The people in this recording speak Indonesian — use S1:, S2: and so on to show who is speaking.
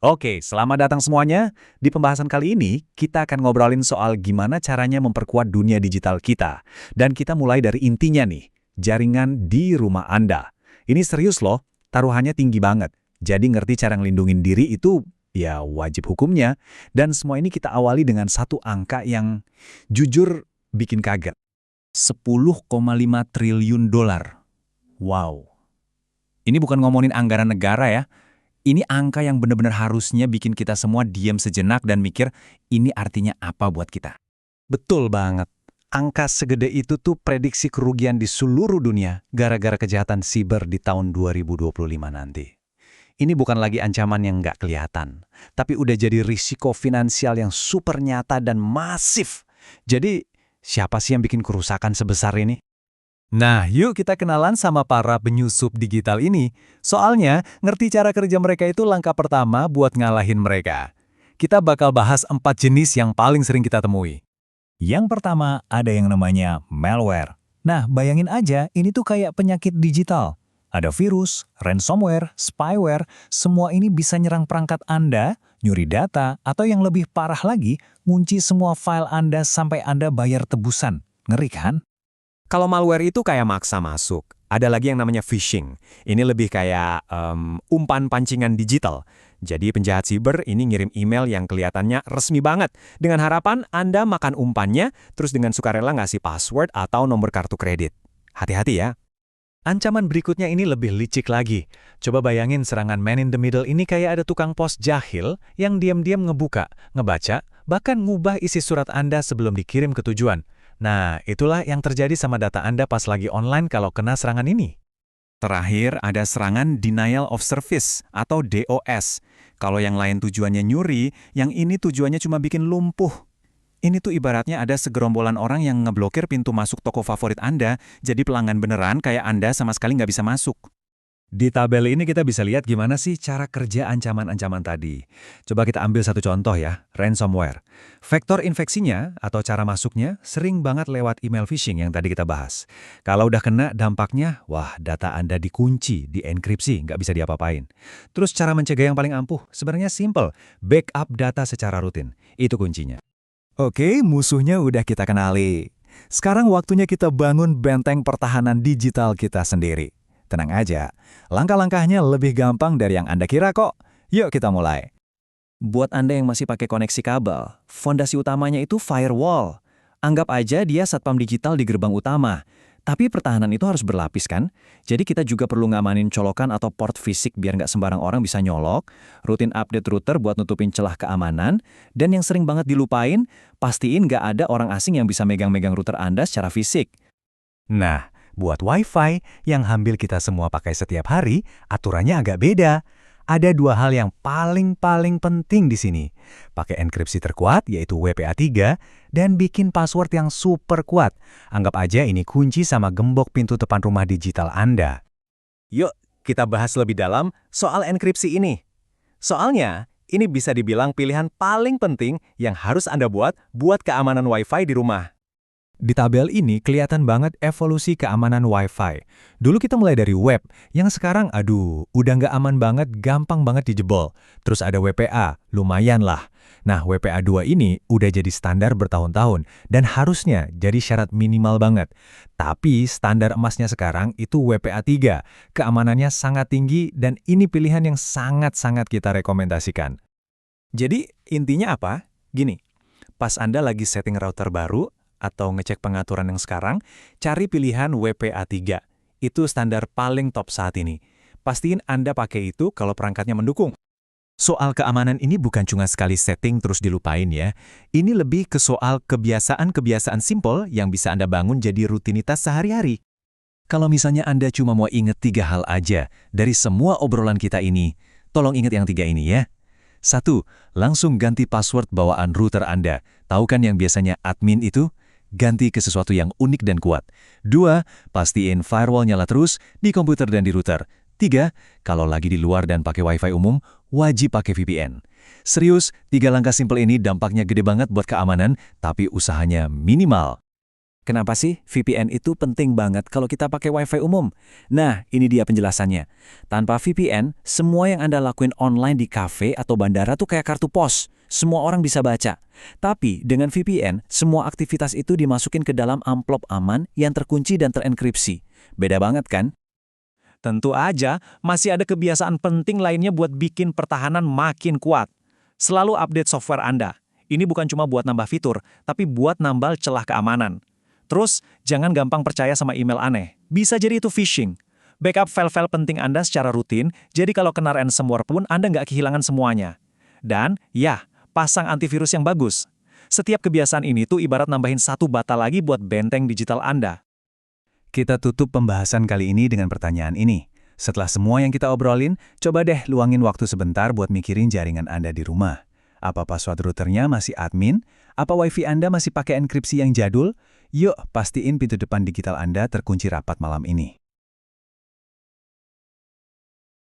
S1: Oke, selamat datang semuanya. Di pembahasan kali ini, kita akan ngobrolin soal gimana caranya memperkuat dunia digital kita. Dan kita mulai dari intinya nih, jaringan di rumah Anda. Ini serius loh, taruhannya tinggi banget. Jadi ngerti cara ngelindungin diri itu ya wajib hukumnya. Dan semua ini kita awali dengan satu angka yang jujur bikin kaget. 10,5 triliun dolar. Wow. Ini bukan ngomongin anggaran negara ya. Ini angka yang benar-benar harusnya bikin kita semua diam sejenak dan mikir, ini artinya apa buat kita?
S2: Betul banget. Angka segede itu tuh prediksi kerugian di seluruh dunia gara-gara kejahatan siber di tahun 2025 nanti. Ini bukan lagi ancaman yang nggak kelihatan, tapi udah jadi risiko finansial yang super nyata dan masif. Jadi, siapa sih yang bikin kerusakan sebesar ini? Nah, yuk kita kenalan sama para penyusup digital ini. Soalnya, ngerti cara kerja mereka itu langkah pertama buat ngalahin mereka. Kita bakal bahas 4 jenis yang paling sering kita temui.
S1: Yang pertama, ada yang namanya malware. Nah, bayangin aja, ini tuh kayak penyakit digital. Ada virus, ransomware, spyware, semua ini bisa nyerang perangkat Anda, nyuri data, atau yang lebih parah lagi, ngunci semua file Anda sampai Anda bayar tebusan. Ngeri kan?
S3: Kalau malware itu kayak maksa masuk. Ada lagi yang namanya phishing. Ini lebih kayak umpan pancingan digital. Jadi penjahat siber ini ngirim email yang kelihatannya resmi banget. Dengan harapan Anda makan umpannya, terus dengan sukarela ngasih password atau nomor kartu kredit. Hati-hati ya.
S2: Ancaman berikutnya ini lebih licik lagi. Coba bayangin serangan man in the middle ini kayak ada tukang pos jahil yang diam-diam ngebuka, ngebaca, bahkan ngubah isi surat Anda sebelum dikirim ke tujuan. Nah, itulah yang terjadi sama data Anda pas lagi online kalau kena serangan ini.
S1: Terakhir, ada serangan denial of service atau DOS. Kalau yang lain tujuannya nyuri, yang ini tujuannya cuma bikin lumpuh. Ini tuh ibaratnya ada segerombolan orang yang ngeblokir pintu masuk toko favorit Anda, jadi pelanggan beneran kayak Anda sama sekali nggak bisa masuk.
S2: Di tabel ini kita bisa lihat gimana sih cara kerja ancaman-ancaman tadi. Coba kita ambil satu contoh ya, ransomware. Vektor infeksinya atau cara masuknya sering banget lewat email phishing yang tadi kita bahas. Kalau udah kena dampaknya, wah data Anda dikunci, dienkripsi, nggak bisa diapa-apain. Terus cara mencegah yang paling ampuh sebenarnya simple, backup data secara rutin. Itu kuncinya.
S1: Oke, musuhnya udah kita kenali. Sekarang waktunya kita bangun benteng pertahanan digital kita sendiri. Tenang aja, langkah-langkahnya lebih gampang dari yang Anda kira kok. Yuk kita mulai.
S4: Buat Anda yang masih pakai koneksi kabel, fondasi utamanya itu firewall. Anggap aja dia satpam digital di gerbang utama. Tapi pertahanan itu harus berlapis kan? Jadi kita juga perlu ngamanin colokan atau port fisik biar nggak sembarang orang bisa nyolok, rutin update router buat nutupin celah keamanan, dan yang sering banget dilupain, pastiin nggak ada orang asing yang bisa megang-megang router Anda secara fisik.
S2: Nah, buat Wi-Fi yang hampir kita semua pakai setiap hari, aturannya agak beda. Ada 2 hal yang paling penting di sini. Pakai enkripsi terkuat, yaitu WPA3, dan bikin password yang super kuat. Anggap aja ini kunci sama gembok pintu depan rumah digital Anda.
S3: Yuk, kita bahas lebih dalam soal enkripsi ini. Soalnya, ini bisa dibilang pilihan paling penting yang harus Anda buat keamanan Wi-Fi di rumah.
S2: Di tabel ini kelihatan banget evolusi keamanan Wi-Fi. Dulu kita mulai dari web, yang sekarang udah nggak aman banget, gampang banget dijebol. Terus ada WPA, lumayan lah. Nah, WPA 2 ini udah jadi standar bertahun-tahun, dan harusnya jadi syarat minimal banget. Tapi standar emasnya sekarang itu WPA 3, keamanannya sangat tinggi, dan ini pilihan yang sangat-sangat kita rekomendasikan.
S3: Jadi, intinya apa? Gini, pas Anda lagi setting router baru, atau ngecek pengaturan yang sekarang, cari pilihan WPA3. Itu standar paling top saat ini. Pastiin Anda pakai itu kalau perangkatnya mendukung.
S1: Soal keamanan ini bukan cuma sekali setting terus dilupain ya. Ini lebih ke soal kebiasaan-kebiasaan simple yang bisa Anda bangun jadi rutinitas sehari-hari. Kalau misalnya Anda cuma mau inget 3 hal aja dari semua obrolan kita ini, tolong ingat yang 3 ini ya. 1. Langsung ganti password bawaan router Anda. Tahu kan yang biasanya admin itu? Ganti ke sesuatu yang unik dan kuat. 2. Pastiin firewall nyala terus di komputer dan di router. 3. Kalau lagi di luar dan pakai Wi-Fi umum, wajib pakai VPN. Serius, 3 langkah simpel ini dampaknya gede banget buat keamanan, tapi usahanya minimal.
S4: Kenapa sih VPN itu penting banget kalau kita pakai Wi-Fi umum? Nah, ini dia penjelasannya. Tanpa VPN, semua yang Anda lakuin online di kafe atau bandara tuh kayak kartu pos. Semua orang bisa baca. Tapi dengan VPN, semua aktivitas itu dimasukin ke dalam amplop aman yang terkunci dan terenkripsi. Beda banget kan?
S3: Tentu aja, masih ada kebiasaan penting lainnya buat bikin pertahanan makin kuat. Selalu update software Anda. Ini bukan cuma buat nambah fitur, tapi buat nambal celah keamanan. Terus, jangan gampang percaya sama email aneh. Bisa jadi itu phishing. Backup file-file penting Anda secara rutin, jadi kalau kena ransomware pun Anda nggak kehilangan semuanya. Dan, ya, pasang antivirus yang bagus. Setiap kebiasaan ini tuh ibarat nambahin satu bata lagi buat benteng digital Anda.
S2: Kita tutup pembahasan kali ini dengan pertanyaan ini. Setelah semua yang kita obrolin, coba deh luangin waktu sebentar buat mikirin jaringan Anda di rumah. Apa password routernya masih admin? Apa wifi Anda masih pakai enkripsi yang jadul? Yuk, pastiin pintu depan digital Anda terkunci rapat malam ini.